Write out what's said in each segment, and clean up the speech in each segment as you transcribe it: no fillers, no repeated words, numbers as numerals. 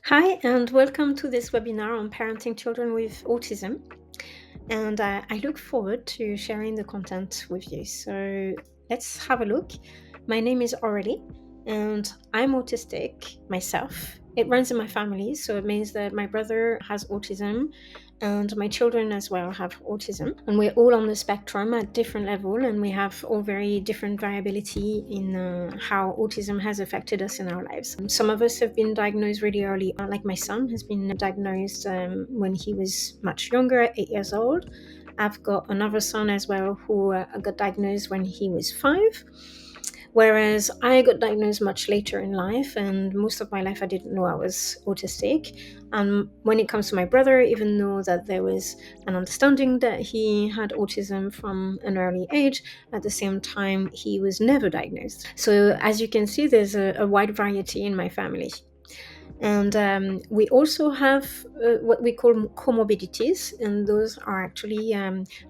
Hi, and welcome to this webinar on parenting children with autism. And I look forward to sharing the content with you. So let's have a look. My name is Aurélie, and I'm autistic myself. It runs in my family, so it means that my brother has autism and my children as well have autism. And we're all on the spectrum at different level, and we have all very different variability in how autism has affected us in our lives. Some of us have been diagnosed really early, like my son has been diagnosed when he was much younger, at 8 years old. I've got another son as well who got diagnosed when he was 5. Whereas I got diagnosed much later in life, and most of my life I didn't know I was autistic. When it comes to my brother, even though that there was an understanding that he had autism from an early age, at the same time he was never diagnosed. So as you can see, there's a wide variety in my family. And we also have what we call comorbidities, and those are actually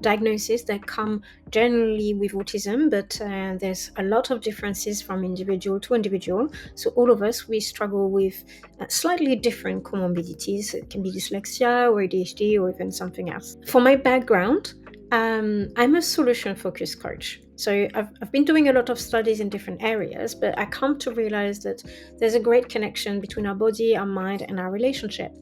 diagnoses that come generally with autism, but there's a lot of differences from individual to individual. So all of us, we struggle with slightly different comorbidities. It can be dyslexia or ADHD or even something else. For my background, I'm a solution-focused coach. So I've been doing a lot of studies in different areas, but I come to realize that there's a great connection between our body, our mind, and our relationship.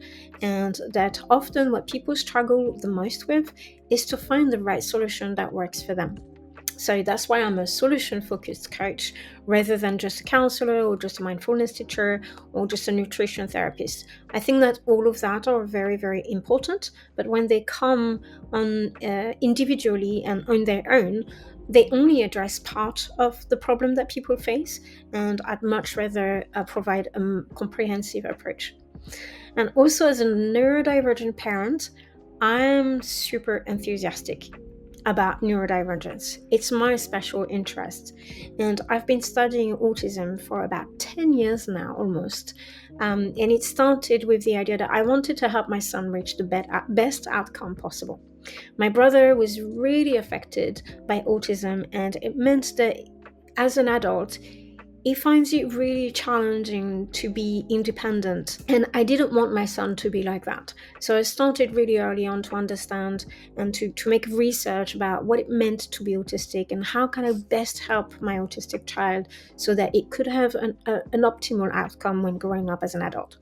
And that often what people struggle the most with is to find the right solution that works for them. So that's why I'm a solution-focused coach rather than just a counselor or just a mindfulness teacher or just a nutrition therapist. I think that all of that are very, very important, but when they come on individually and on their own, they only address part of the problem that people face, and I'd much rather provide a comprehensive approach. And also, as a neurodivergent parent, I'm super enthusiastic about neurodivergence. It's my special interest. And I've been studying autism for about 10 years now, almost. And it started with the idea that I wanted to help my son reach the best outcome possible. My brother was really affected by autism, and it meant that as an adult, he finds it really challenging to be independent. And I didn't want my son to be like that. So I started really early on to understand and to make research about what it meant to be autistic and how can I best help my autistic child so that it could have an optimal outcome when growing up as an adult.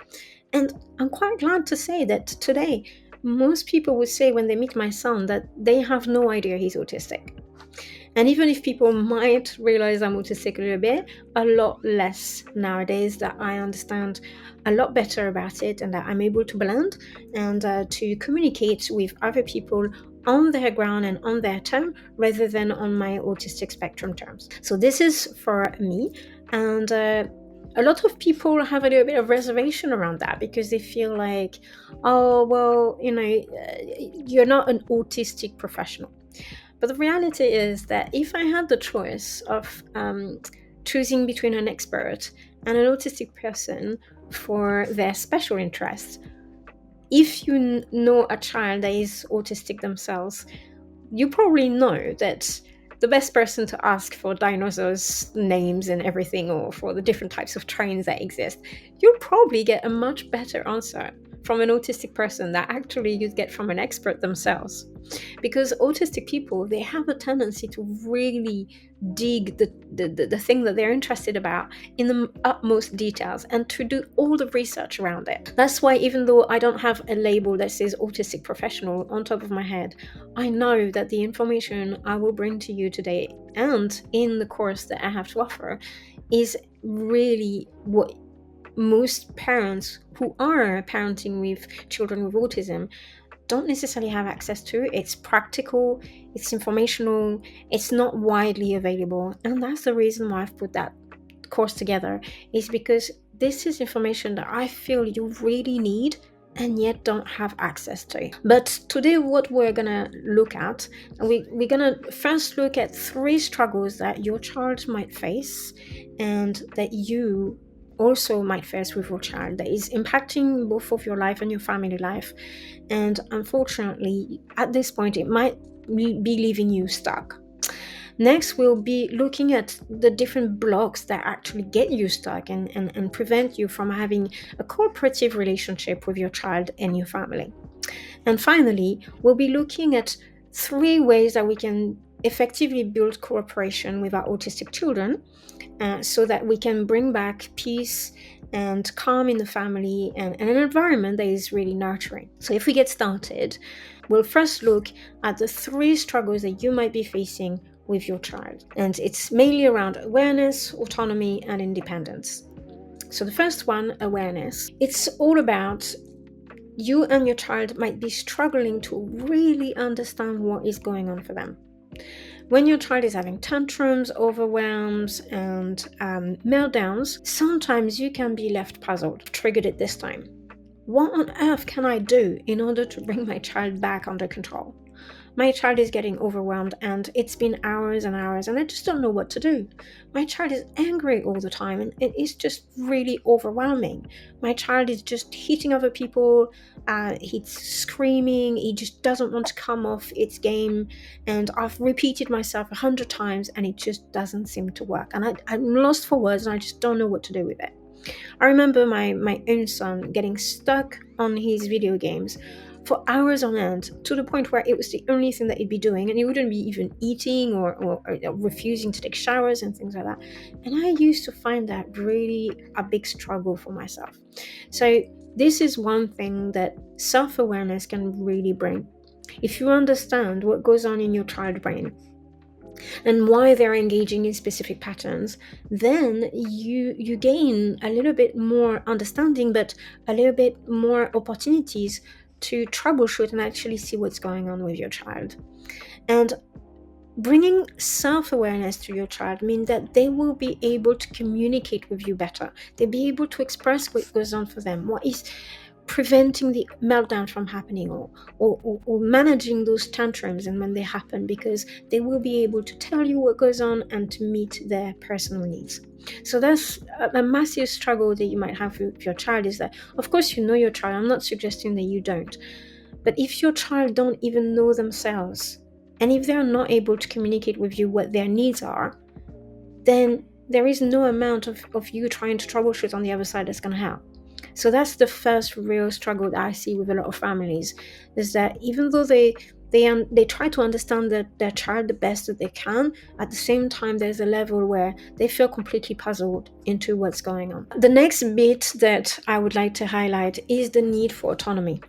And I'm quite glad to say that today, most people would say when they meet my son that they have no idea he's autistic. And even if people might realize I'm autistic a little bit, a lot less nowadays, that I understand a lot better about it and that I'm able to blend and to communicate with other people on their ground and on their term rather than on my autistic spectrum terms. So this is for me. And a lot of people have a little bit of reservation around that because they feel like, oh, well, you're not an autistic professional. But the reality is that if I had the choice of choosing between an expert and an autistic person for their special interests, if you know a child that is autistic themselves, you probably know that the best person to ask for dinosaurs' names and everything, or for the different types of trains that exist, you'll probably get a much better answer from an autistic person that actually you'd get from an expert themselves. Because autistic people, they have a tendency to really dig the thing that they're interested about in the utmost details and to do all the research around it. That's why even though I don't have a label that says autistic professional on top of my head, I know that the information I will bring to you today and in the course that I have to offer is really what most parents who are parenting with children with autism don't necessarily have access to. It's practical, it's informational, it's not widely available. And that's the reason why I've put that course together, is because this is information that I feel you really need and yet don't have access to. But today what we're gonna look at, we're gonna first look at 3 struggles that your child might face and that you also might face with your child that is impacting both of your life and your family life. And unfortunately, at this point, it might be leaving you stuck. Next, we'll be looking at the different blocks that actually get you stuck and prevent you from having a cooperative relationship with your child and your family. And finally, we'll be looking at 3 ways that we can effectively build cooperation with our autistic children, so that we can bring back peace and calm in the family, and an environment that is really nurturing. So, if we get started, we'll first look at the 3 struggles that you might be facing with your child. And it's mainly around awareness, autonomy, and independence. So, the first one, awareness, it's all about you and your child might be struggling to really understand what is going on for them. When your child is having tantrums, overwhelms, and meltdowns, sometimes you can be left puzzled. Triggered it this time. What on earth can I do in order to bring my child back under control? My child is getting overwhelmed and it's been hours and hours and I just don't know what to do. My child is angry all the time and it is just really overwhelming. My child is just hitting other people, he's screaming, he just doesn't want to come off its game, and I've repeated myself 100 times and it just doesn't seem to work. And I'm lost for words and I just don't know what to do with it. I remember my own son getting stuck on his video games for hours on end, to the point where it was the only thing that he'd be doing, and he wouldn't be even eating or refusing to take showers and things like that. And I used to find that really a big struggle for myself. So this is one thing that self-awareness can really bring. If you understand what goes on in your child brain and why they're engaging in specific patterns, then you gain a little bit more understanding, but a little bit more opportunities to troubleshoot and actually see what's going on with your child. And bringing self-awareness to your child means that they will be able to communicate with you better. They'll be able to express what goes on for them, what is preventing the meltdown from happening, or managing those tantrums and when they happen, because they will be able to tell you what goes on and to meet their personal needs. So that's a massive struggle that you might have with your child, is that of course you know your child. I'm not suggesting that you don't, but if your child don't even know themselves, and if they're not able to communicate with you what their needs are, then there is no amount of you trying to troubleshoot on the other side that's going to help. So that's the first real struggle that I see with a lot of families, is that even though they try to understand their child the best that they can, at the same time there's a level where they feel completely puzzled into what's going on. The next bit that I would like to highlight is the need for autonomy.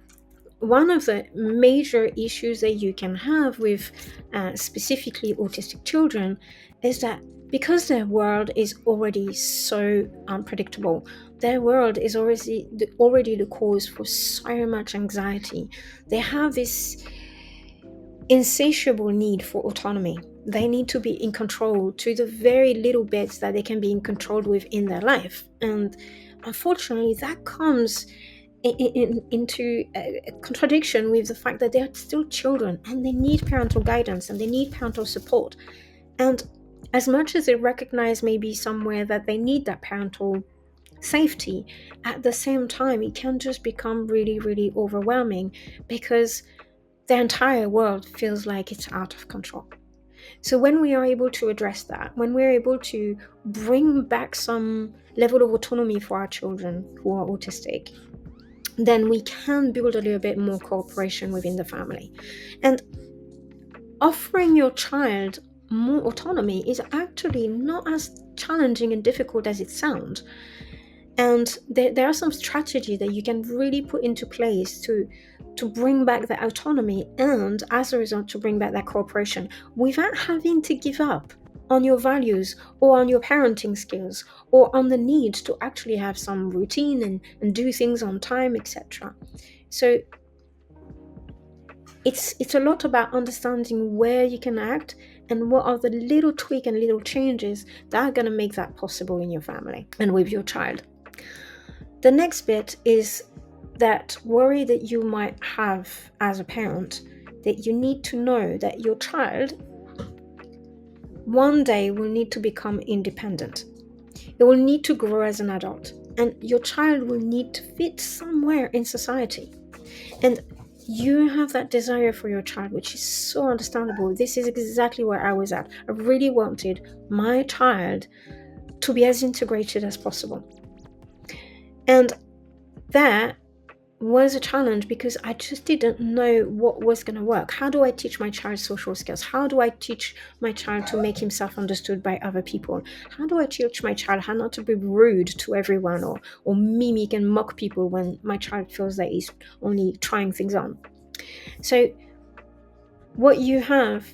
One of the major issues that you can have with specifically autistic children is that because their world is already so unpredictable, their world is already the cause for so much anxiety. They have this insatiable need for autonomy. They need to be in control to the very little bits that they can be in control with in their life. And unfortunately, that comes into a contradiction with the fact that they are still children and they need parental guidance and they need parental support. And as much as they recognize maybe somewhere that they need that parental safety, at the same time it can just become really, really overwhelming because the entire world feels like it's out of control. So when we are able to address that, when we're able to bring back some level of autonomy for our children who are autistic, then we can build a little bit more cooperation within the family. And offering your child more autonomy is actually not as challenging and difficult as it sounds. And there are some strategies that you can really put into place to bring back that autonomy, and as a result to bring back that cooperation without having to give up on your values or on your parenting skills or on the need to actually have some routine and do things on time, etc. So it's a lot about understanding where you can act and what are the little tweak and little changes that are going to make that possible in your family and with your child. The next bit is that worry that you might have as a parent, that you need to know that your child one day will need to become independent. It will need to grow as an adult, and your child will need to fit somewhere in society. And you have that desire for your child, which is so understandable. This is exactly where I was at. I really wanted my child to be as integrated as possible. And that was a challenge because I just didn't know what was going to work. How do I teach my child social skills? How do I teach my child to make himself understood by other people? How do I teach my child how not to be rude to everyone or mimic and mock people when my child feels that he's only trying things on? So what you have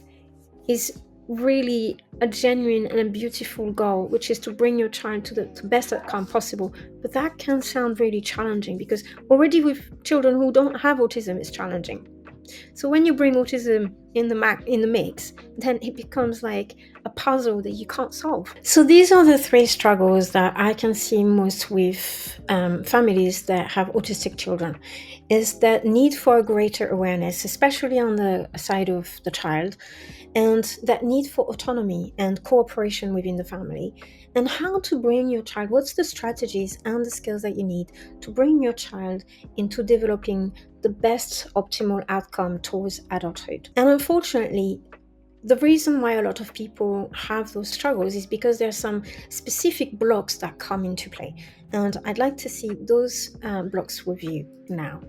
is really a genuine and a beautiful goal, which is to bring your child to the best outcome possible. But that can sound really challenging because already with children who don't have autism, it's challenging. So when you bring autism in the mix, then it becomes like a puzzle that you can't solve. So these are the three struggles that I can see most with families that have autistic children. Is that need for a greater awareness, especially on the side of the child, and that need for autonomy and cooperation within the family, and how to bring your child, what's the strategies and the skills that you need to bring your child into developing the best optimal outcome towards adulthood. And unfortunately, the reason why a lot of people have those struggles is because there are some specific blocks that come into play. And I'd like to see those blocks with you now.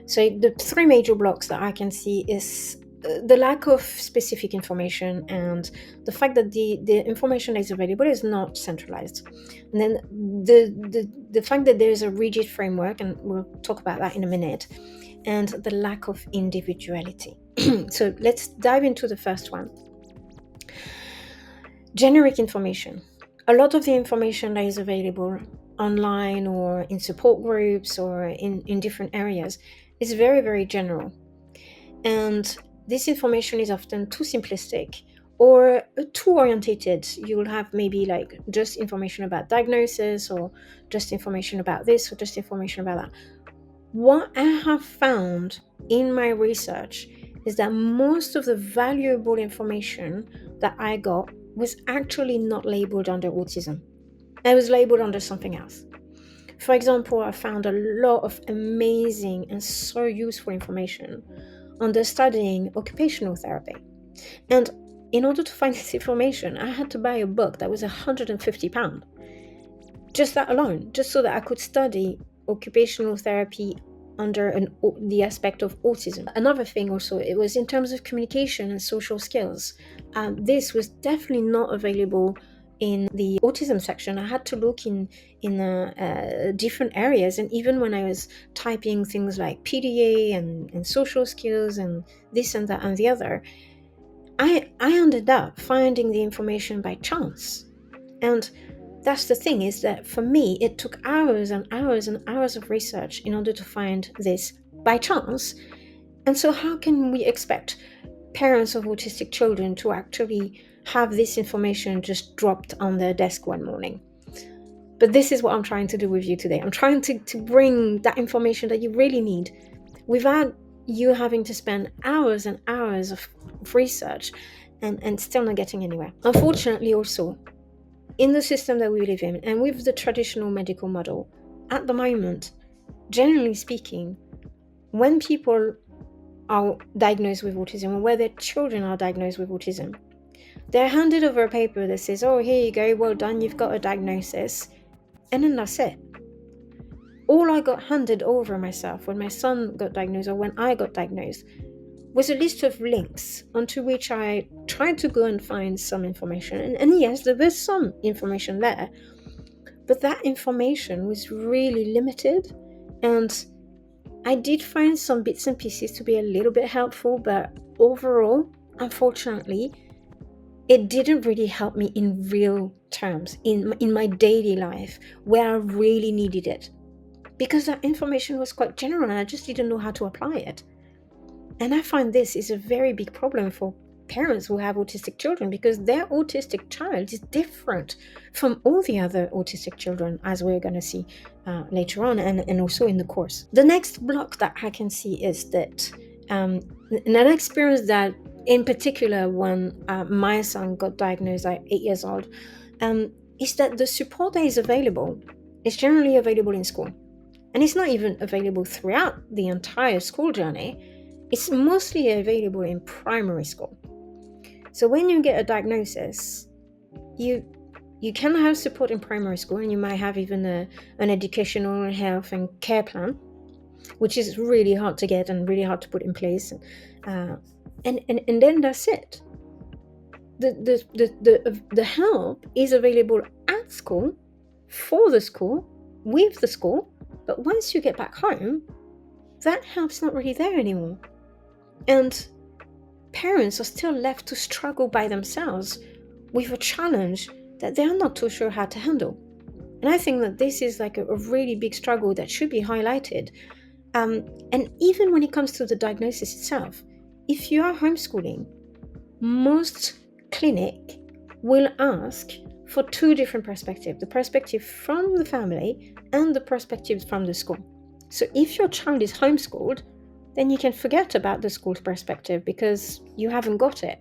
So the three major blocks that I can see is the lack of specific information and the fact that the information that is available is not centralized. And then the fact that there is a rigid framework, and we'll talk about that in a minute, and the lack of individuality. So let's dive into the first one. Generic information. A lot of the information that is available online or in support groups or in different areas is very, very general. And this information is often too simplistic or too orientated. You will have maybe like just information about diagnosis or just information about this or just information about that. What I have found in my research is that most of the valuable information that I got was actually not labeled under autism. It was labeled under something else. For example, I found a lot of amazing and so useful information under studying occupational therapy. And in order to find this information, I had to buy a book that was £150. Just that alone, just so that I could study occupational therapy under the aspect of autism. Another thing also, it was in terms of communication and social skills. This was definitely not available in the autism section. I had to look in different areas, and even when I was typing things like PDA and social skills and this and that and the other, I ended up finding the information by chance. And that's the thing, is that for me, it took hours and hours and hours of research in order to find this by chance. And so how can we expect parents of autistic children to actually have this information just dropped on their desk one morning? But this is what I'm trying to do with you today. I'm trying to bring that information that you really need without you having to spend hours and hours of research and still not getting anywhere. Unfortunately, also, in the system that we live in and with the traditional medical model, at the moment, generally speaking, when people are diagnosed with autism or where their children are diagnosed with autism, they're handed over a paper that says, oh, here you go, well done, you've got a diagnosis, and then that's it. All I got handed over myself when my son got diagnosed or when I got diagnosed was a list of links onto which I tried to go and find some information. And yes, there was some information there, but that information was really limited. And I did find some bits and pieces to be a little bit helpful, but overall, unfortunately, it didn't really help me in real terms, in my daily life, where I really needed it. Because that information was quite general and I just didn't know how to apply it. And I find this is a very big problem for parents who have autistic children, because their autistic child is different from all the other autistic children, as we're going to see later on and also in the course. The next block that I can see is that, and an experience that in particular when my son got diagnosed at 8 years old, is that the support that is available is generally available in school. And it's not even available throughout the entire school journey. It's mostly available in primary school. So when you get a diagnosis, you can have support in primary school, and you might have even an educational health and care plan, which is really hard to get and really hard to put in place. And then that's it. The help is available at school, for the school, with the school, but once you get back home, that help's not really there anymore. And parents are still left to struggle by themselves with a challenge that they're not too sure how to handle. And I think that this is like a really big struggle that should be highlighted. And even when it comes to the diagnosis itself, if you are homeschooling, most clinic will ask for two different perspectives: the perspective from the family and the perspective from the school. So if your child is homeschooled, then you can forget about the school's perspective because you haven't got it.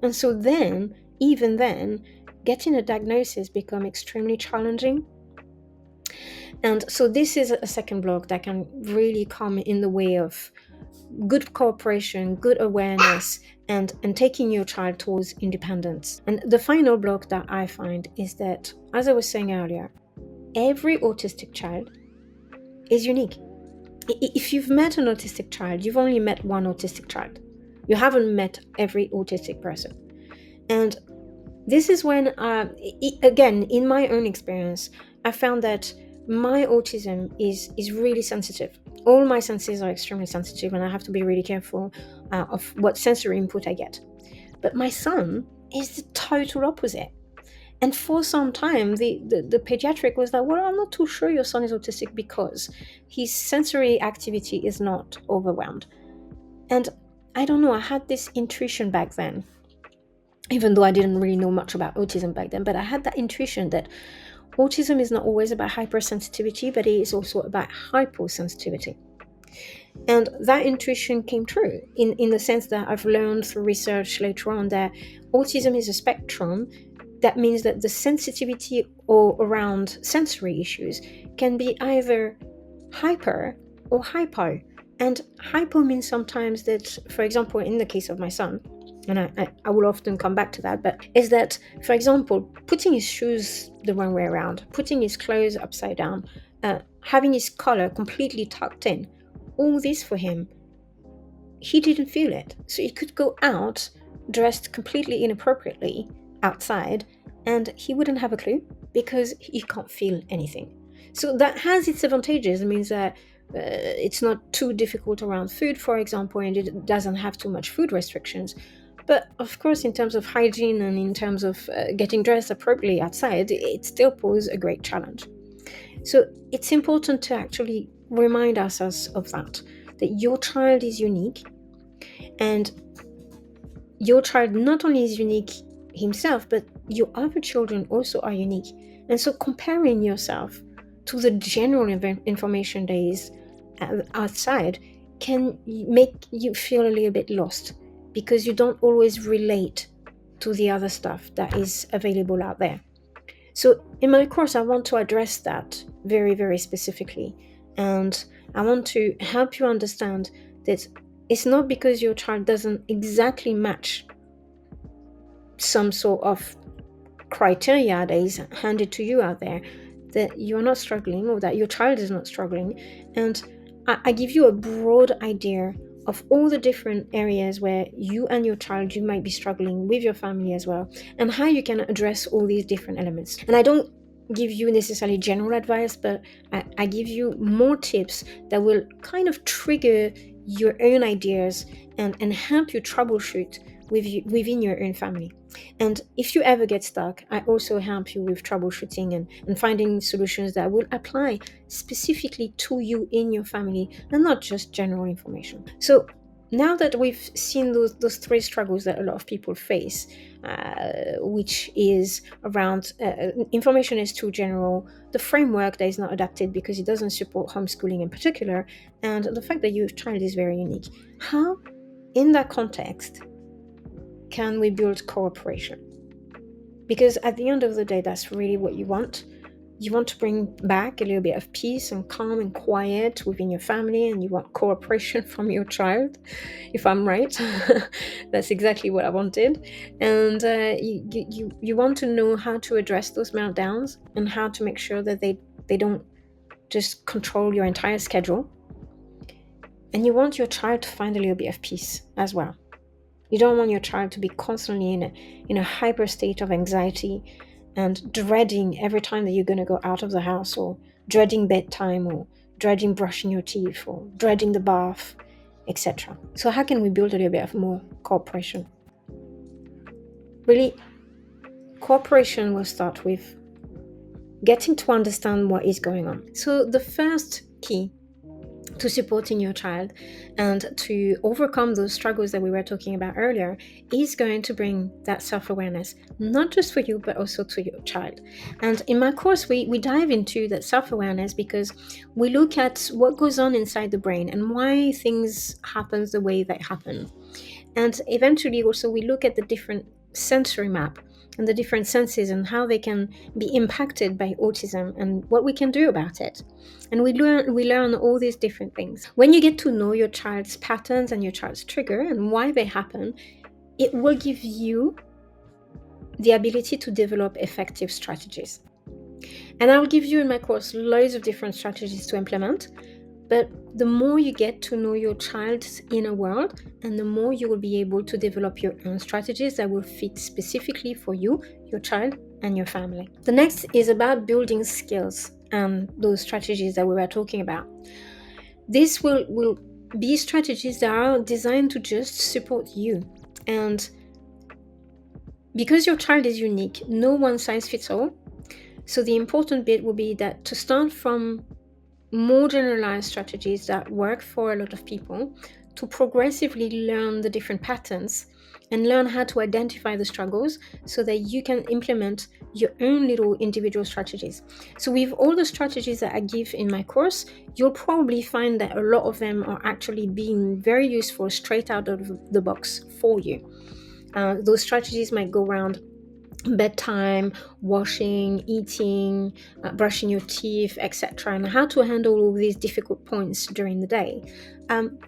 And so then, even then, getting a diagnosis becomes extremely challenging. And so this is a second block that can really come in the way of good cooperation, good awareness, and taking your child towards independence. And the final block that I find is that, as I was saying earlier, every autistic child is unique. If you've met an autistic child, you've only met one autistic child. You haven't met every autistic person. And this is when, again, in my own experience, I found that my autism is really sensitive. All my senses are extremely sensitive, and I have to be really careful of what sensory input I get. But my son is the total opposite. And for some time, the pediatric was like, well, I'm not too sure your son is autistic because his sensory activity is not overwhelmed. And I don't know, I had this intuition back then, even though I didn't really know much about autism back then, but I had that intuition that autism is not always about hypersensitivity, but it is also about hyposensitivity. And that intuition came true in the sense that I've learned through research later on that autism is a spectrum. That means that the sensitivity around sensory issues can be either hyper or hypo. And hypo means sometimes that, for example, in the case of my son, and I will often come back to that, but is that, for example, putting his shoes the wrong way around, putting his clothes upside down, having his collar completely tucked in, all this for him, he didn't feel it. So he could go out dressed completely inappropriately outside and he wouldn't have a clue because he can't feel anything. So that has its advantages. It means that it's not too difficult around food, for example, and it doesn't have too much food restrictions. But of course, in terms of hygiene and in terms of getting dressed appropriately outside, it still poses a great challenge. So it's important to actually remind ourselves of that your child is unique, and your child not only is unique himself, but your other children also are unique. And so comparing yourself to the general information that is outside can make you feel a little bit lost because you don't always relate to the other stuff that is available out there. So in my course, I want to address that very, very specifically. And I want to help you understand that it's not because your child doesn't exactly match some sort of criteria that is handed to you out there that you're not struggling or that your child is not struggling. And I give you a broad idea of all the different areas where you and your child, you might be struggling with your family as well, and how you can address all these different elements. And I don't give you necessarily general advice, but I give you more tips that will kind of trigger your own ideas and help you troubleshoot within your own family. And if you ever get stuck, I also help you with troubleshooting and finding solutions that will apply specifically to you in your family and not just general information. So now that we've seen those three struggles that a lot of people face, which is around information is too general, the framework that is not adapted because it doesn't support homeschooling in particular, and the fact that your child is very unique, how, in that context, can we build cooperation? Because at the end of the day, that's really what you want. You want to bring back a little bit of peace and calm and quiet within your family, and you want cooperation from your child, if I'm right. That's exactly what I wanted. And you want to know how to address those meltdowns and how to make sure that they don't just control your entire schedule. And you want your child to find a little bit of peace as well. You don't want your child to be constantly in a hyper state of anxiety and dreading every time that you're going to go out of the house, or dreading bedtime, or dreading brushing your teeth, or dreading the bath, etc. So how can we build a little bit of more cooperation? Really, cooperation will start with getting to understand what is going on. So the first key to supporting your child and to overcome those struggles that we were talking about earlier is going to bring that self-awareness, not just for you, but also to your child. And in my course, we dive into that self-awareness because we look at what goes on inside the brain and why things happen the way they happen. And eventually also we look at the different sensory map and the different senses and how they can be impacted by autism and what we can do about it. And we learn all these different things. When you get to know your child's patterns and your child's trigger and why they happen, it will give you the ability to develop effective strategies. And I will give you in my course loads of different strategies to implement. But the more you get to know your child's inner world, and the more you will be able to develop your own strategies that will fit specifically for you, your child, and your family. The next is about building skills and those strategies that we were talking about. This will be strategies that are designed to just support you. And because your child is unique, no one size fits all. So the important bit will be that to start from more generalized strategies that work for a lot of people, to progressively learn the different patterns and learn how to identify the struggles so that you can implement your own little individual strategies. So with all the strategies that I give in my course, you'll probably find that a lot of them are actually being very useful straight out of the box for you. Those strategies might go around bedtime, washing, eating, brushing your teeth, etc., and how to handle all these difficult points during the day.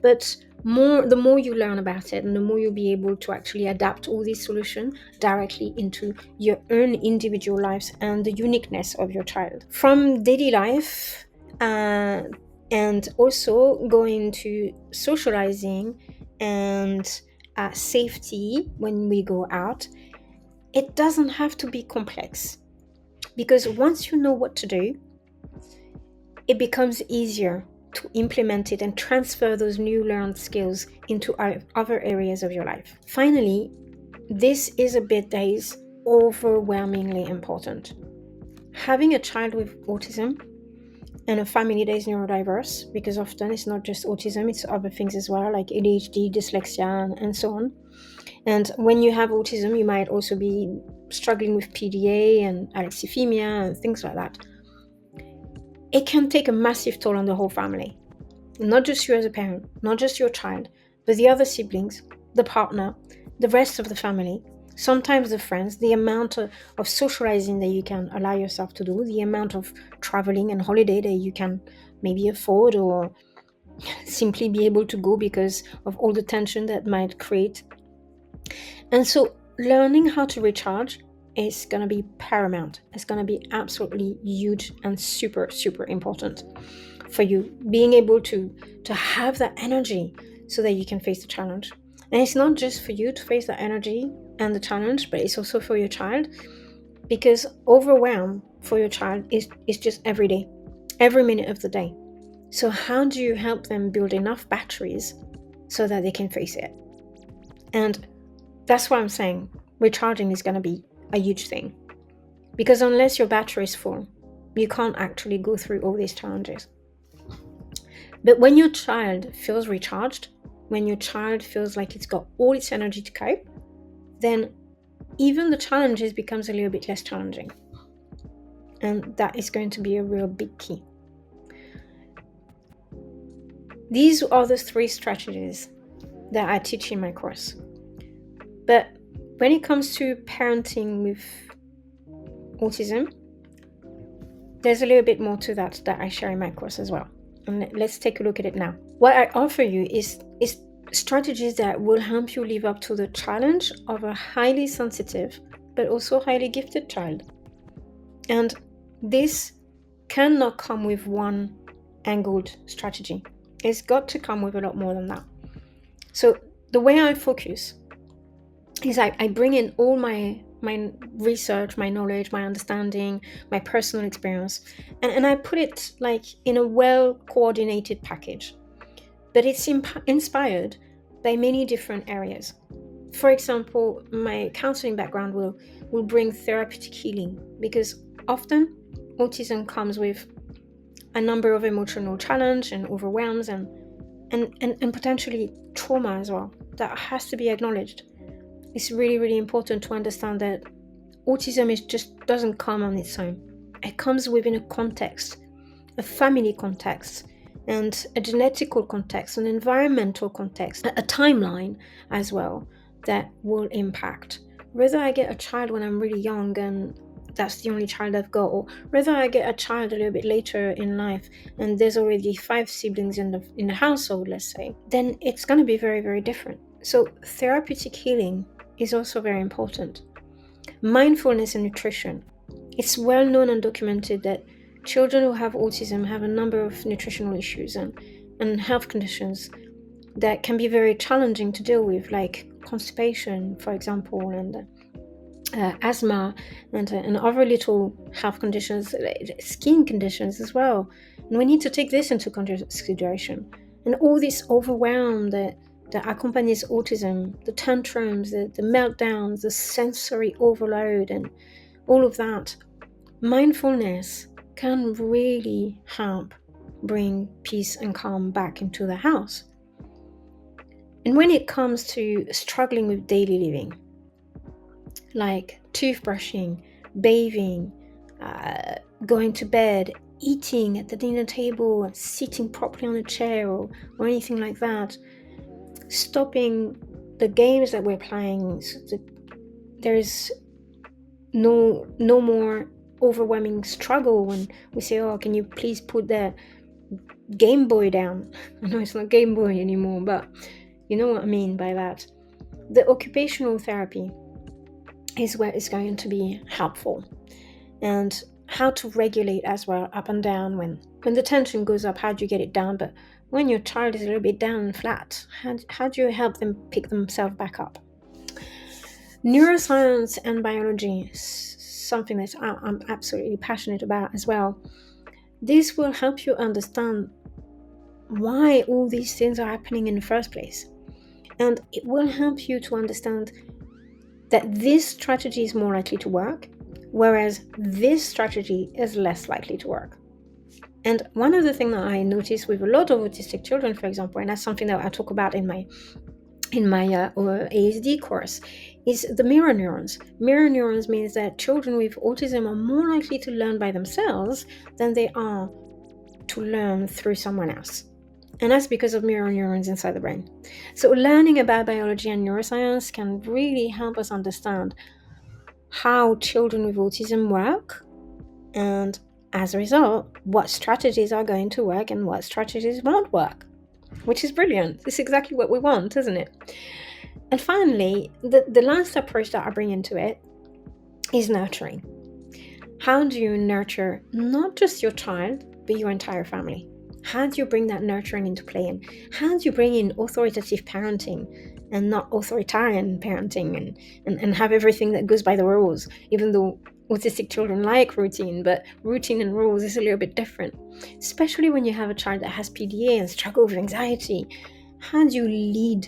But the more you learn about it, and the more you'll be able to actually adapt all these solutions directly into your own individual lives and the uniqueness of your child. From daily life, and also going to socializing and safety when we go out, it doesn't have to be complex, because once you know what to do, it becomes easier to implement it and transfer those new learned skills into other areas of your life. Finally, this is a bit that is overwhelmingly important. Having a child with autism and a family that is neurodiverse, because often it's not just autism, it's other things as well, like ADHD, dyslexia, and so on. And when you have autism, you might also be struggling with PDA and alexithymia and things like that. It can take a massive toll on the whole family. Not just you as a parent, not just your child, but the other siblings, the partner, the rest of the family, sometimes the friends, the amount of socializing that you can allow yourself to do, the amount of traveling and holiday that you can maybe afford or simply be able to go because of all the tension that might create. And so learning how to recharge is going to be paramount. It's going to be absolutely huge and super, super important for you, being able to have that energy so that you can face the challenge. And it's not just for you to face the energy and the challenge, but it's also for your child, because overwhelm for your child is just every day, every minute of the day. So how do you help them build enough batteries so that they can face it? And that's why I'm saying recharging is going to be a huge thing, because unless your battery is full, you can't actually go through all these challenges. But when your child feels recharged, when your child feels like it's got all its energy to cope, then even the challenges becomes a little bit less challenging. And that is going to be a real big key. These are the 3 strategies that I teach in my course. But when it comes to parenting with autism, there's a little bit more to that I share in my course as well. And let's take a look at it now. What I offer you is strategies that will help you live up to the challenge of a highly sensitive but also highly gifted child. And this cannot come with one angled strategy. It's got to come with a lot more than that. So the way I focus is I bring in all my research, my knowledge, my understanding, my personal experience, and I put it like in a well-coordinated package. But it's inspired by many different areas. For example, my counseling background will bring therapeutic healing, because often autism comes with a number of emotional challenge and overwhelms and potentially trauma as well that has to be acknowledged. It's really, really important to understand that autism just doesn't come on its own. It comes within a context, a family context, and a genetical context, an environmental context, a timeline as well that will impact. Whether I get a child when I'm really young and that's the only child I've got, or whether I get a child a little bit later in life and there's already 5 siblings in the household, let's say, then it's going to be very, very different. So therapeutic healing is also very important. Mindfulness and nutrition. It's well known and documented that children who have autism have a number of nutritional issues and health conditions that can be very challenging to deal with, like constipation, for example, and asthma and other little health conditions, skin conditions as well. And we need to take this into consideration. And all this overwhelm that accompanies autism, the tantrums, the meltdowns, the sensory overload, and all of that, mindfulness can really help bring peace and calm back into the house. And when it comes to struggling with daily living, like toothbrushing, bathing, going to bed, eating at the dinner table, sitting properly on a chair or anything like that, stopping the games that we're playing, so that there is no more overwhelming struggle when we say, oh, can you please put that Game Boy down? I know it's not Game Boy anymore, but you know what I mean by that. The occupational therapy is where it's going to be helpful, and how to regulate as well up and down. When the tension goes up, how do you get it down? But when your child is a little bit down and flat, how do you help them pick themselves back up? Neuroscience and biology is something that I'm absolutely passionate about as well. This will help you understand why all these things are happening in the first place, and it will help you to understand that this strategy is more likely to work, whereas this strategy is less likely to work. And one of the things that I notice with a lot of autistic children, for example, and that's something that I talk about in my ASD course, is the mirror neurons. Mirror neurons means that children with autism are more likely to learn by themselves than they are to learn through someone else. And that's because of mirror neurons inside the brain. So learning about biology and neuroscience can really help us understand how children with autism work, and as a result, what strategies are going to work and what strategies won't work, which is brilliant. It's exactly what we want, isn't it? And finally, the last approach that I bring into it is nurturing. How do you nurture not just your child, but your entire family? How do you bring that nurturing into play? And how do you bring in authoritative parenting and not authoritarian parenting, and have everything that goes by the rules, even though autistic children like routine, but routine and rules is a little bit different, especially when you have a child that has PDA and struggle with anxiety. How do you lead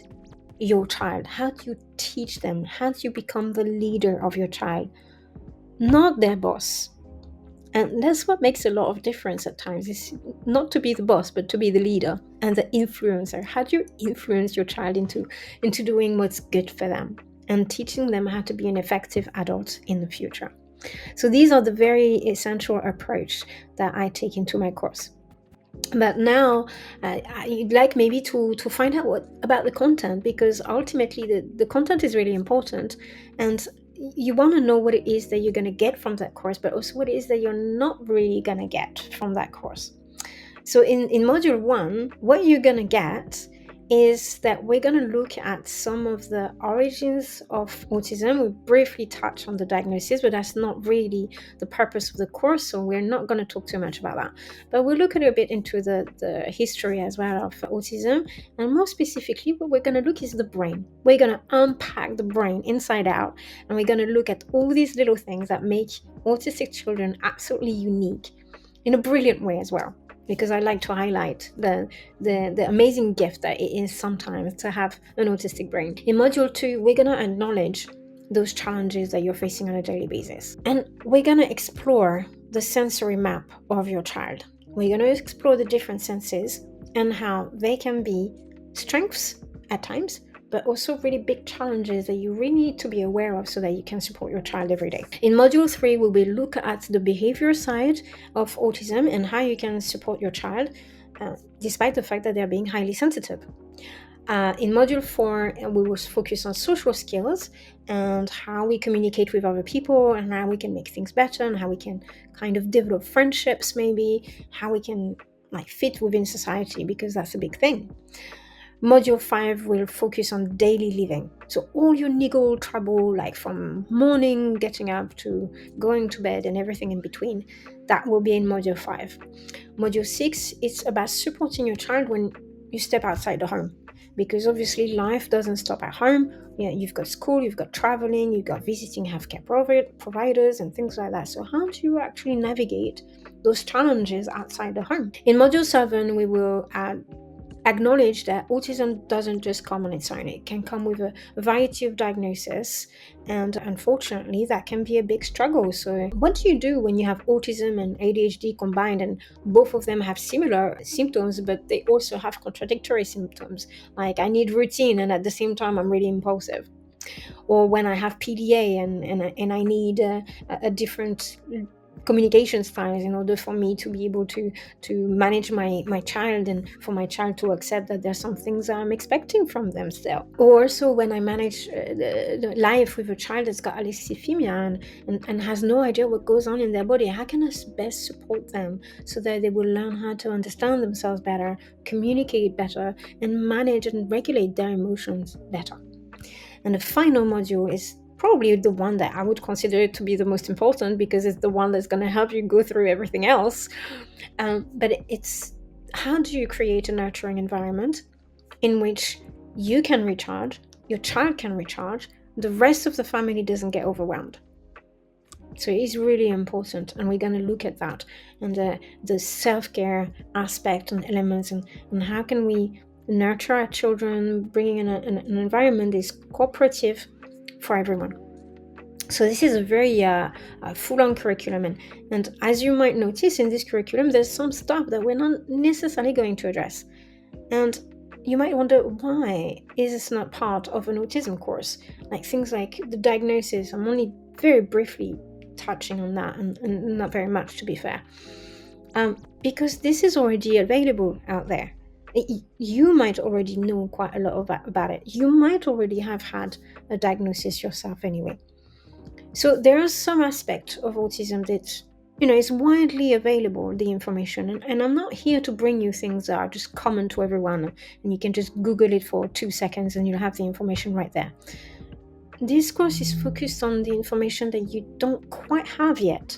your child? How do you teach them? How do you become the leader of your child, not their boss? And that's what makes a lot of difference at times, is not to be the boss, but to be the leader and the influencer. How do you influence your child into doing what's good for them and teaching them how to be an effective adult in the future? So these are the very essential approach that I take into my course. But now I'd like maybe to find out what about the content, because ultimately the content is really important. And you want to know what it is that you're going to get from that course, but also what it is that you're not really going to get from that course. So in module 1, what you're going to get is that we're going to look at some of the origins of autism. We briefly touch on the diagnosis, but that's not really the purpose of the course, so we're not going to talk too much about that. But we'll look a little bit into the history as well of autism, and more specifically, what we're going to look is the brain. We're going to unpack the brain inside out, and we're going to look at all these little things that make autistic children absolutely unique in a brilliant way as well, because I like to highlight the amazing gift that it is sometimes to have an autistic brain. In module 2, we're going to acknowledge those challenges that you're facing on a daily basis. And we're going to explore the sensory map of your child. We're going to explore the different senses and how they can be strengths at times, but also really big challenges that you really need to be aware of so that you can support your child every day. In module 3, we will look at the behavior side of autism and how you can support your child despite the fact that they're being highly sensitive. In module 4, we will focus on social skills and how we communicate with other people and how we can make things better and how we can kind of develop friendships, maybe how we can fit within society, because that's a big thing. Module 5 will focus on daily living. So all your niggle trouble, like from morning getting up to going to bed and everything in between, that will be in module 5. Module 6 is about supporting your child when you step outside the home, because obviously life doesn't stop at home. You've got school, you've got traveling, you've got visiting healthcare providers and things like that. So how do you actually navigate those challenges outside the home? In module 7, we will acknowledge that autism doesn't just come on its own. It can come with a variety of diagnoses, and unfortunately that can be a big struggle. So what do you do when you have autism and ADHD combined and both of them have similar symptoms, but they also have contradictory symptoms, like I need routine and at the same time I'm really impulsive? Or when I have PDA and I need a different communication styles in order for me to be able to manage my child and for my child to accept that there's some things I'm expecting from them still. Or also when I manage the life with a child that's got alexithymia and has no idea what goes on in their body, how can I best support them so that they will learn how to understand themselves better, communicate better, and manage and regulate their emotions better? And the final module is probably the one that I would consider to be the most important, because it's the one that's going to help you go through everything else. But it's how do you create a nurturing environment in which you can recharge, your child can recharge, the rest of the family doesn't get overwhelmed. So it is really important, and we're going to look at that and the self-care aspect and elements and how can we nurture our children, bringing in an environment that is cooperative for everyone. So this is a very full-on curriculum, and as you might notice in this curriculum, there's some stuff that we're not necessarily going to address. And you might wonder, why is this not part of an autism course? Like things like the diagnosis, I'm only very briefly touching on that, and not very much, to be fair. Because this is already available out there. You might already know quite a lot about it. You might already have had a diagnosis yourself anyway. So there are some aspects of autism that, is widely available, the information. And I'm not here to bring you things that are just common to everyone and you can just Google it for 2 seconds and you'll have the information right there. This course is focused on the information that you don't quite have yet.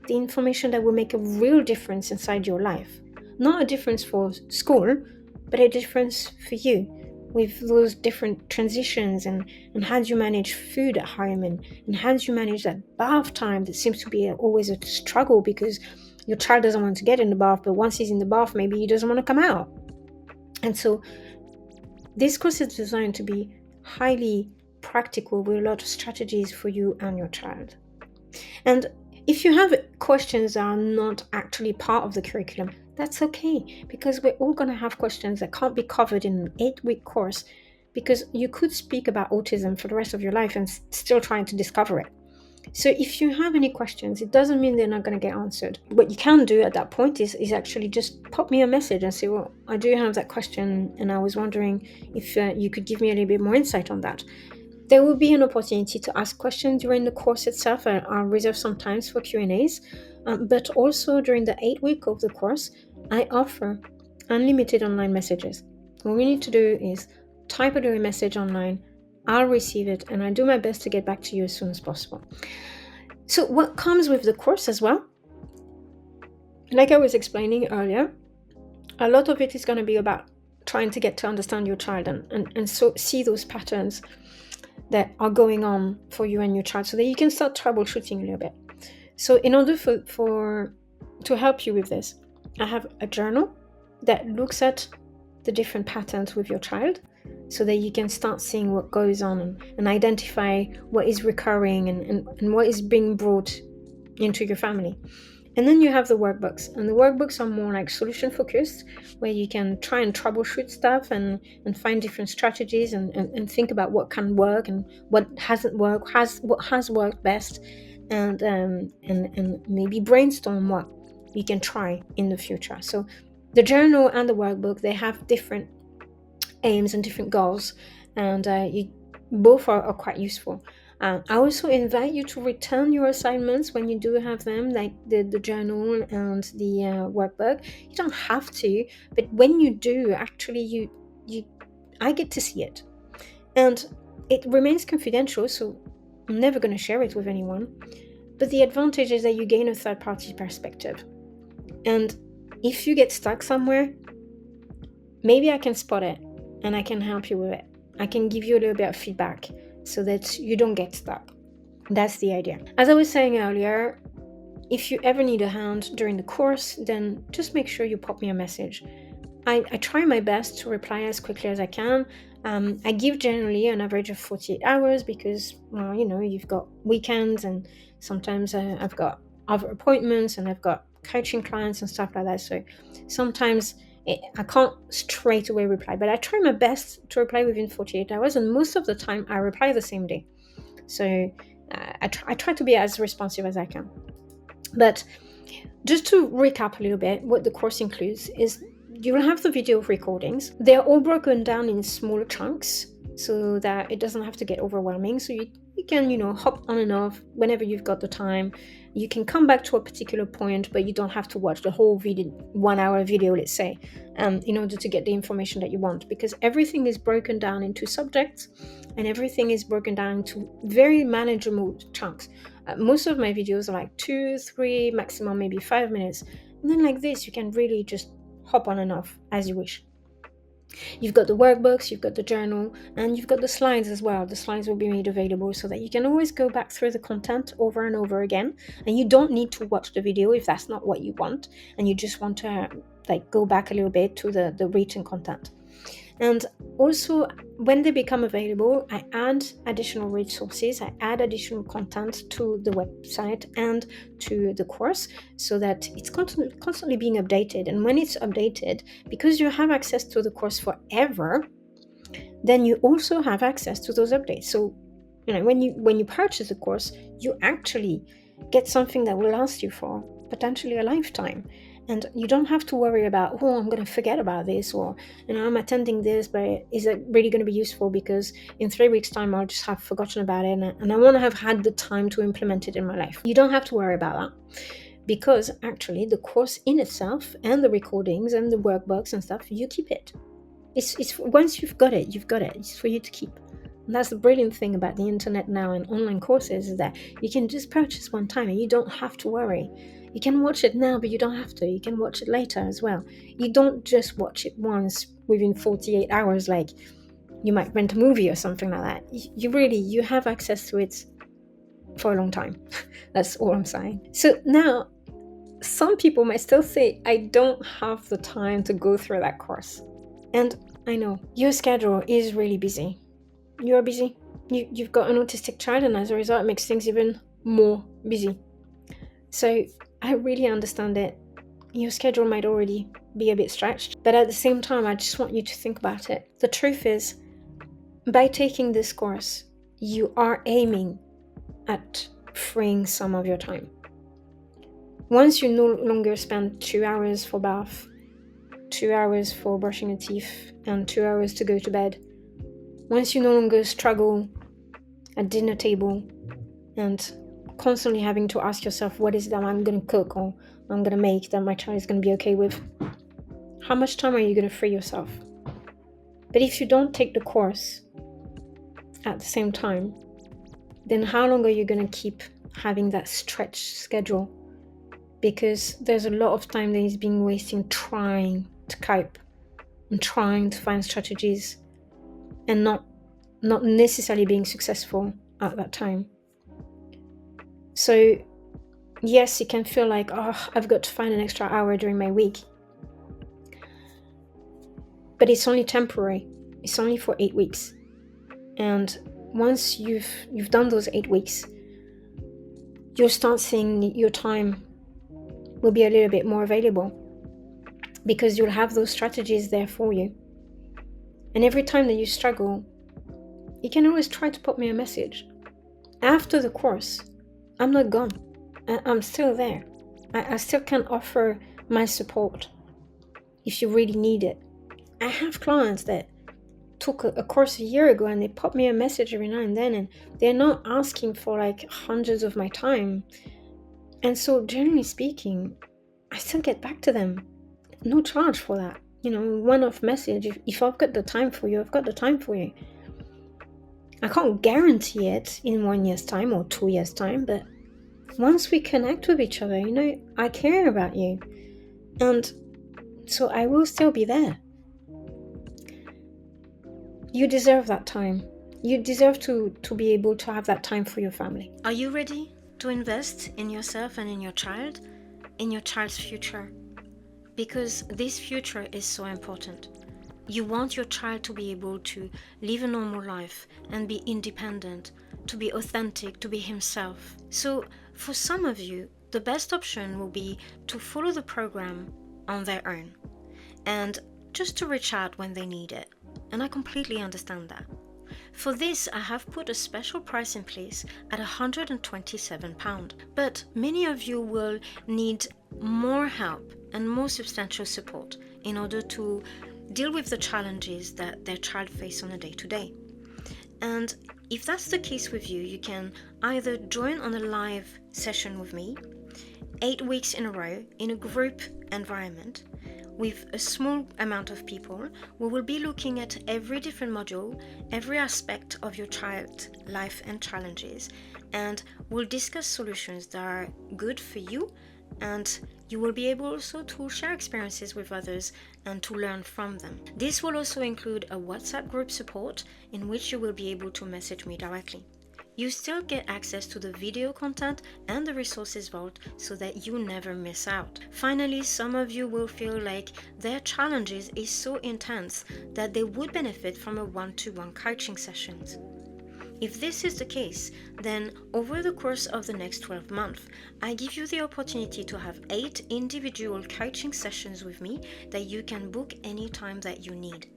The information that will make a real difference inside your life. Not a difference for school, but a difference for you, with those different transitions and how do you manage food at home and how do you manage that bath time that seems to be always a struggle because your child doesn't want to get in the bath, but once he's in the bath, maybe he doesn't want to come out. And so this course is designed to be highly practical with a lot of strategies for you and your child. And if you have questions that are not actually part of the curriculum, that's okay, because we're all going to have questions that can't be covered in an 8-week course, because you could speak about autism for the rest of your life and still trying to discover it. So if you have any questions, it doesn't mean they're not going to get answered. What you can do at that point is actually just pop me a message and say, well, I do have that question and I was wondering if you could give me a little bit more insight on that. There will be an opportunity to ask questions during the course itself. I'll reserve some times for Q&As, but also during the 8 week of the course, I offer unlimited online messages. What we need to do is type a message online, I'll receive it, and I do my best to get back to you as soon as possible. So what comes with the course as well, like I was explaining earlier, a lot of it is going to be about trying to get to understand your child and so see those patterns that are going on for you and your child, so that you can start troubleshooting a little bit. So in order to help you with this, I have a journal that looks at the different patterns with your child, so that you can start seeing what goes on and identify what is recurring and what is being brought into your family. And then you have the workbooks, and the workbooks are more like solution focused, where you can try and troubleshoot stuff and find different strategies and think about what can work and what hasn't worked, what has worked best, and maybe brainstorm what you can try in the future. So the journal and the workbook, they have different aims and different goals, and both are quite useful. I also invite you to return your assignments when you do have them, like the journal and the workbook. You don't have to, but when you do, actually, I get to see it, and it remains confidential, so I'm never going to share it with anyone. But the advantage is that you gain a third-party perspective, and if you get stuck somewhere, maybe I can spot it and I can help you with it. I can give you a little bit of feedback so that you don't get stuck. That's the idea. As I was saying earlier, if you ever need a hand during the course, then just make sure you pop me a message. I try my best to reply as quickly as I can. I give generally an average of 48 hours because, well, you've got weekends, and sometimes I've got other appointments, and I've got coaching clients and stuff like that. So sometimes I can't straight away reply, but I try my best to reply within 48 hours, and most of the time I reply the same day. So I try to be as responsive as I can. But just to recap a little bit, what the course includes is you'll have the video recordings. They're all broken down in smaller chunks so that it doesn't have to get overwhelming. So you can, hop on and off whenever you've got the time. You can come back to a particular point, but you don't have to watch the whole video, 1 hour video, let's say, in order to get the information that you want, because everything is broken down into subjects and everything is broken down into very manageable chunks. Most of my videos are like 2, 3, maximum maybe 5 minutes. And then like this, you can really just hop on and off as you wish. You've got the workbooks, you've got the journal, and you've got the slides as well. The slides will be made available so that you can always go back through the content over and over again. And you don't need to watch the video if that's not what you want, and you just want to go back a little bit to the written content. And also, when they become available, I add additional resources, I add additional content to the website and to the course, so that it's constantly being updated. And when it's updated, because you have access to the course forever, then you also have access to those updates. So, when you purchase the course, you actually get something that will last you for potentially a lifetime. And you don't have to worry about, I'm going to forget about this, or, I'm attending this, but is it really going to be useful because in 3 weeks' time I'll just have forgotten about it and I want to have had the time to implement it in my life. You don't have to worry about that, because actually the course in itself and the recordings and the workbooks and stuff, you keep it. It's once you've got it, it's for you to keep. And that's the brilliant thing about the internet now and online courses, is that you can just purchase one time and you don't have to worry. You can watch it now, but you don't have to. You can watch it later as well. You don't just watch it once within 48 hours like you might rent a movie or something like that. You have access to it for a long time. That's all I'm saying. So now, some people might still say, I don't have the time to go through that course. And I know, your schedule is really busy. You're busy. You've got an autistic child, and as a result, it makes things even more busy. So I really understand it. Your schedule might already be a bit stretched, but at the same time, I just want you to think about it. The truth is, by taking this course, you are aiming at freeing some of your time. Once you no longer spend 2 hours for bath, 2 hours for brushing your teeth, and 2 hours to go to bed, once you no longer struggle at dinner table and constantly having to ask yourself, what is it that I'm going to cook or I'm going to make that my child is going to be okay with? How much time are you going to free yourself? But if you don't take the course at the same time, then how long are you going to keep having that stretched schedule? Because there's a lot of time that is being wasted trying to cope and trying to find strategies and not necessarily being successful at that time. So yes, it can feel like, oh, I've got to find an extra hour during my week. But it's only temporary. It's only for 8 weeks. And once you've done those 8 weeks, you'll start seeing your time will be a little bit more available because you'll have those strategies there for you. And every time that you struggle, you can always try to pop me a message. After the course, I'm not gone. I'm still there. I still can offer my support if you really need it. I have clients that took a course a year ago and they pop me a message every now and then, and they're not asking for like hundreds of my time. And so generally speaking, I still get back to them. No charge for that. One-off message. If I've got the time for you, I've got the time for you. I can't guarantee it in 1 year's time or 2 years' time, but once we connect with each other, I care about you. And so I will still be there. You deserve that time. You deserve to be able to have that time for your family. Are you ready to invest in yourself and in your child, in your child's future? Because this future is so important. You want your child to be able to live a normal life and be independent, to be authentic, to be himself. So for some of you, the best option will be to follow the program on their own and just to reach out when they need it. And I completely understand that. For this, I have put a special price in place at £127. But many of you will need more help and more substantial support in order to deal with the challenges that their child faces on a day-to-day. And if that's the case with you, you can either join on a live session with me, 8 weeks in a row in a group environment, with a small amount of people. We will be looking at every different module, every aspect of your child's life and challenges, and we'll discuss solutions that are good for you, and you will be able also to share experiences with others and to learn from them. This will also include a WhatsApp group support in which you will be able to message me directly. You still get access to the video content and the resources vault so that you never miss out. Finally, some of you will feel like their challenges is so intense that they would benefit from a one-to-one coaching sessions. If this is the case, then over the course of the next 12 months, I give you the opportunity to have 8 individual coaching sessions with me that you can book anytime that you need.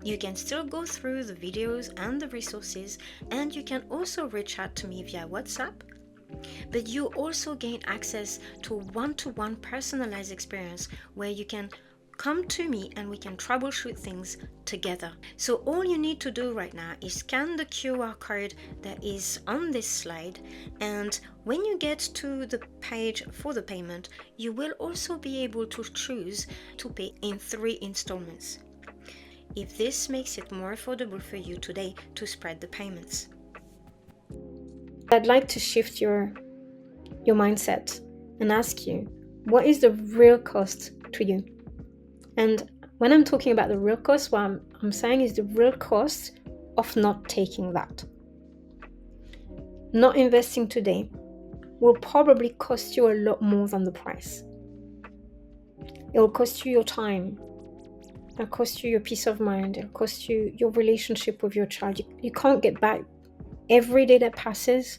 You can still go through the videos and the resources, and you can also reach out to me via WhatsApp. But you also gain access to a one-to-one personalized experience where you can come to me and we can troubleshoot things together. So all you need to do right now is scan the QR code that is on this slide, and when you get to the page for the payment, you will also be able to choose to pay in 3 installments. If this makes it more affordable for you today to spread the payments. I'd like to shift your mindset and ask you, what is the real cost to you? And when I'm talking about the real cost, what I'm saying is the real cost of not taking that. Not investing today will probably cost you a lot more than the price. It will cost you your time. It'll cost you your peace of mind. It'll cost you your relationship with your child. You can't get back. Every day that passes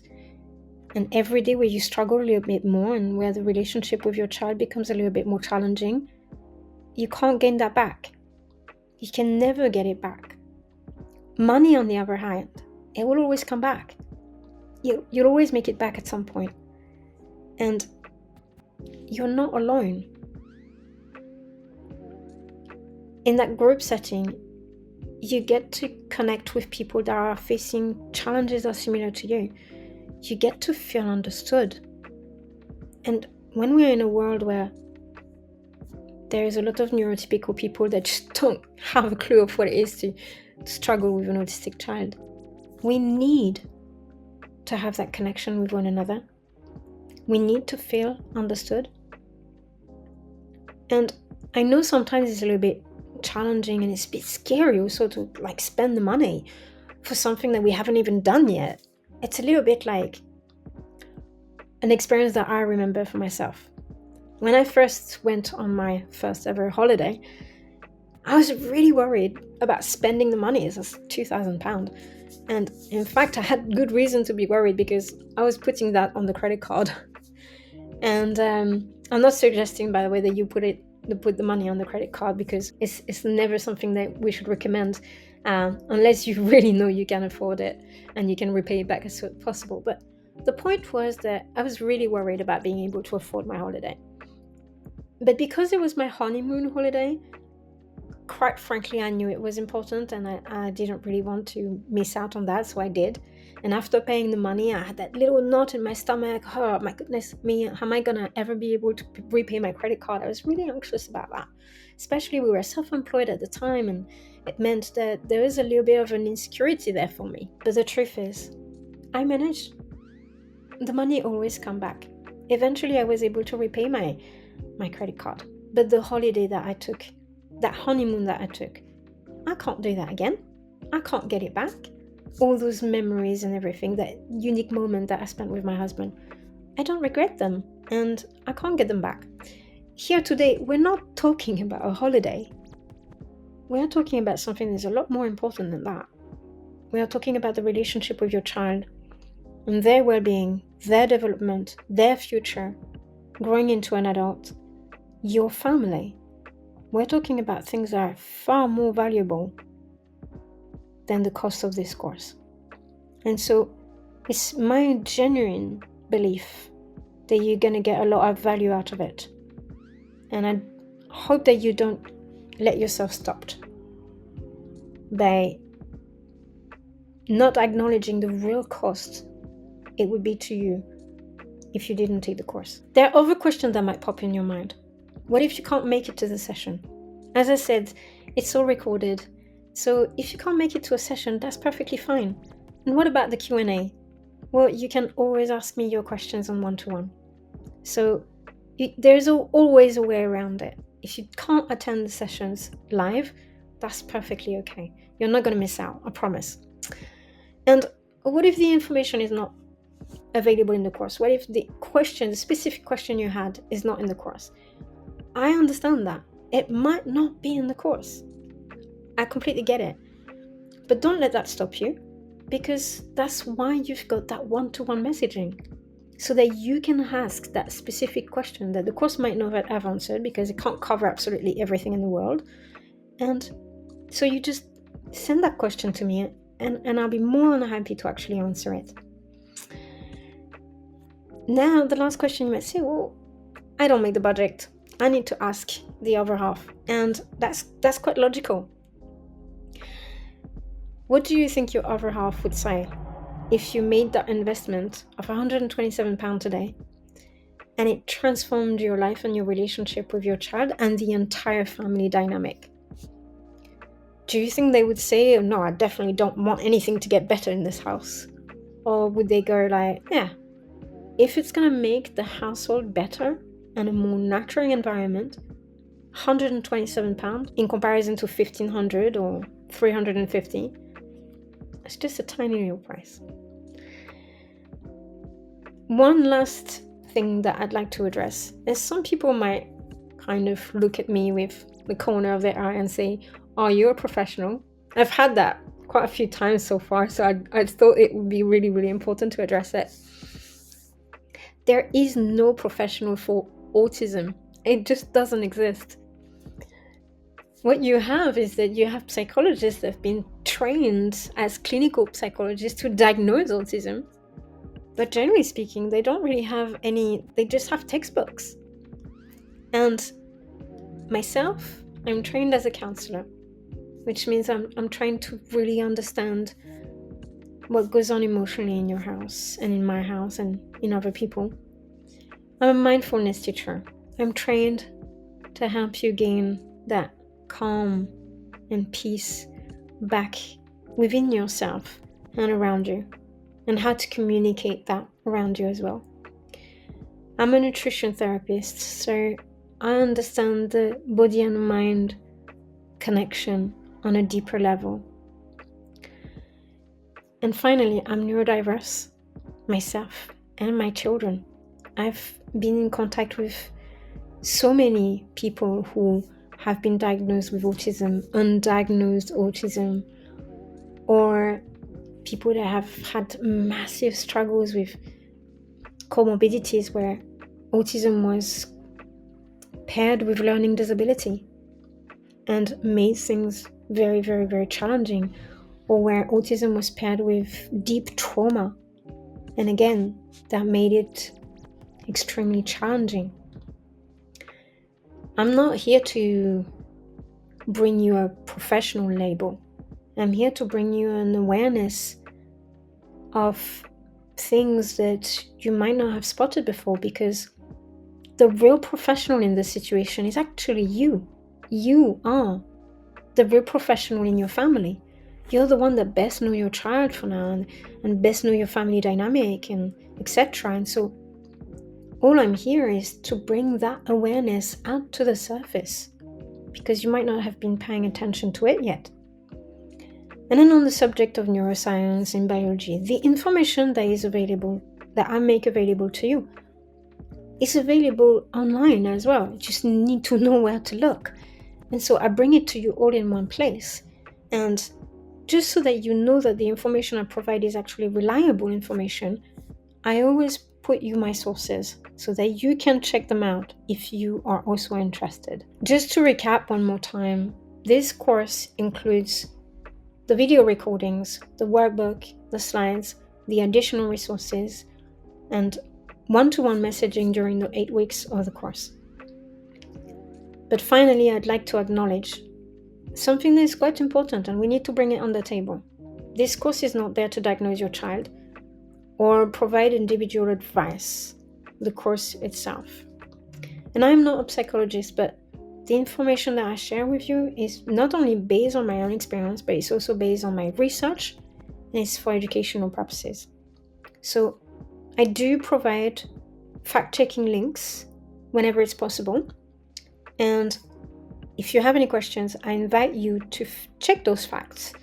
and every day where you struggle a little bit more and where the relationship with your child becomes a little bit more challenging, you can't gain that back. You can never get it back. Money, on the other hand, it will always come back. You'll always make it back at some point. And you're not alone. In that group setting, You get to connect with people that are facing challenges that are similar to you. You get to feel understood. And when we're in a world where there is a lot of neurotypical people that just don't have a clue of what it is to struggle with an autistic child, we need to have that connection with one another. We need to feel understood. And I know sometimes it's a little bit challenging and it's a bit scary also to spend the money for something that we haven't even done yet. It's a little bit like an experience that I remember for myself. When I first went on my first ever holiday, I was really worried about spending the money. It was £2,000. And in fact, I had good reason to be worried because I was putting that on the credit card. And I'm not suggesting, by the way, that you put the money on the credit card, because it's never something that we should recommend unless you really know you can afford it and you can repay it back as soon as possible. But the point was that I was really worried about being able to afford my holiday. But because it was my honeymoon holiday, quite frankly, I knew it was important and I didn't really want to miss out on that, so I did. And after paying the money, I had that little knot in my stomach. Oh my goodness me, am I gonna ever be able to repay my credit card? I was really anxious about that. Especially we were self-employed at the time, and it meant that there was a little bit of an insecurity there for me. But the truth is, I managed. The money always come back. Eventually I was able to repay my credit card. But the holiday that I took, that honeymoon that I took, I can't do that again. I can't get it back. All those memories and everything, that unique moment that I spent with my husband, I don't regret them and I can't get them back. Here today, we're not talking about a holiday. We are talking about something that's a lot more important than that. We are talking about the relationship with your child and their well-being, their development, their future, growing into an adult, your family. We're talking about things that are far more valuable than the cost of this course. And so it's my genuine belief that you're going to get a lot of value out of it. And I hope that you don't let yourself stopped by not acknowledging the real cost it would be to you if you didn't take the course. There are other questions that might pop in your mind. What if you can't make it to the session? As I said, it's all recorded. So if you can't make it to a session, that's perfectly fine. And what about the Q&A? Well, you can always ask me your questions on one-to-one. So there's always a way around it. If you can't attend the sessions live, that's perfectly okay. You're not going to miss out, I promise. And what if the information is not available in the course? What if the specific question you had is not in the course? I understand that. It might not be in the course. I completely get it. But don't let that stop you, because that's why you've got that one-to-one messaging, so that you can ask that specific question that the course might not have answered because it can't cover absolutely everything in the world. And so you just send that question to me and I'll be more than happy to actually answer it. Now, the last question you might say, well, I don't make the budget. I need to ask the other half. And that's quite logical. What do you think your other half would say if you made that investment of £127 today and it transformed your life and your relationship with your child and the entire family dynamic? Do you think they would say, oh, no, I definitely don't want anything to get better in this house? Or would they go like, yeah, if it's going to make the household better and a more nurturing environment, £127 in comparison to £1,500 or £350, it's just a tiny little price. One last thing that I'd like to address is some people might kind of look at me with the corner of their eye and say, are you a professional? I've had that quite a few times so far, so I thought it would be really, really important to address it. There is no professional for autism. It just doesn't exist. What you have is that you have psychologists that have been trained as clinical psychologists to diagnose autism. But generally speaking, they don't really have they just have textbooks. And myself, I'm trained as a counselor. which means I'm trying to really understand what goes on emotionally in your house and in my house and in other people. I'm a mindfulness teacher. I'm trained to help you gain that calm and peace back within yourself and around you, and how to communicate that around you as well. I'm a nutrition therapist, so I understand the body and mind connection on a deeper level. And finally, I'm neurodiverse myself and my children. I've been in contact with so many people who have been diagnosed with autism, undiagnosed autism, or people that have had massive struggles with comorbidities where autism was paired with learning disability and made things very, very, very challenging, or where autism was paired with deep trauma, and again, that made it extremely challenging. I'm not here to bring you a professional label. I'm here to bring you an awareness of things that you might not have spotted before, because the real professional in this situation is actually you. You are the real professional in your family. You're the one that best know your child for now and best know your family dynamic and etc. And so all I'm here is to bring that awareness out to the surface, because you might not have been paying attention to it yet. And then on the subject of neuroscience and biology, the information that is available, that I make available to you, is available online as well. You just need to know where to look. And so I bring it to you all in one place. And just so that you know that the information I provide is actually reliable information, I always put you my sources so that you can check them out if you are also interested. Just to recap one more time, this course includes the video recordings, the workbook, the slides, the additional resources, and one-to-one messaging during the 8 weeks of the course. But finally, I'd like to acknowledge something that is quite important, and we need to bring it on the table. This course is not there to diagnose your child or provide individual advice, the course itself. And I'm not a psychologist, but the information that I share with you is not only based on my own experience, but it's also based on my research, and it's for educational purposes. So I do provide fact-checking links whenever it's possible. And if you have any questions, I invite you to check those facts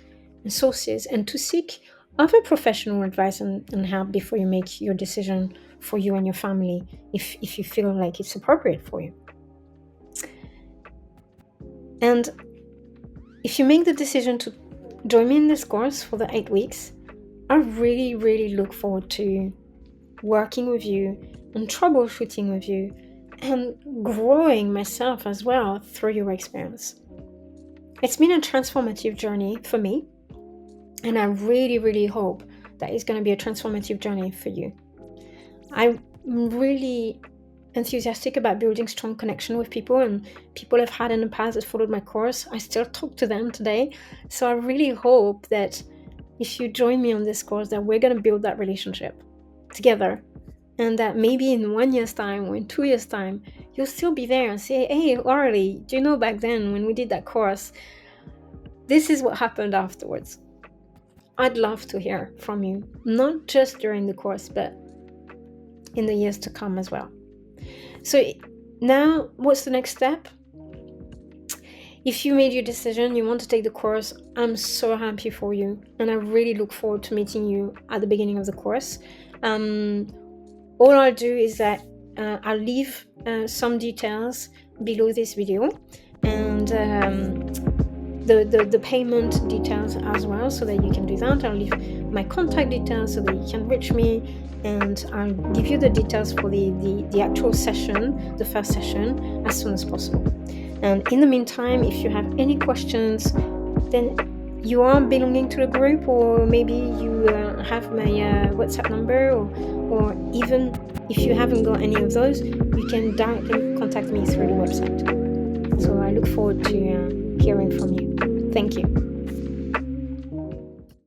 and sources and to seek other professional advice and help before you make your decision for you and your family, if you feel like it's appropriate for you. And if you make the decision to join me in this course for the 8 weeks, I really, really look forward to working with you and troubleshooting with you and growing myself as well through your experience. It's been a transformative journey for me, and I really, really hope that it's going to be a transformative journey for you. I'm really enthusiastic about building strong connection with people, and people I've had in the past that followed my course, I still talk to them today. So I really hope that if you join me on this course, that we're going to build that relationship together, and that maybe in 1 year's time or in 2 years' time, you'll still be there and say, hey, Aurelie, do you know back then when we did that course, this is what happened afterwards? I'd love to hear from you, not just during the course, but in the years to come as well. So now, what's the next step? If you made your decision, you want to take the course, I'm so happy for you, and I really look forward to meeting you at the beginning of the course. All I'll do is that I'll leave some details below this video, and the payment details as well, so that you can do that. I'll leave my contact details so that you can reach me, and I'll give you the details for the actual session, the first session, as soon as possible. And in the meantime, if you have any questions, then you are belonging to the group, or maybe you have my WhatsApp number, or even if you haven't got any of those, you can directly contact me through the website. So I look forward to hearing from you. Thank you.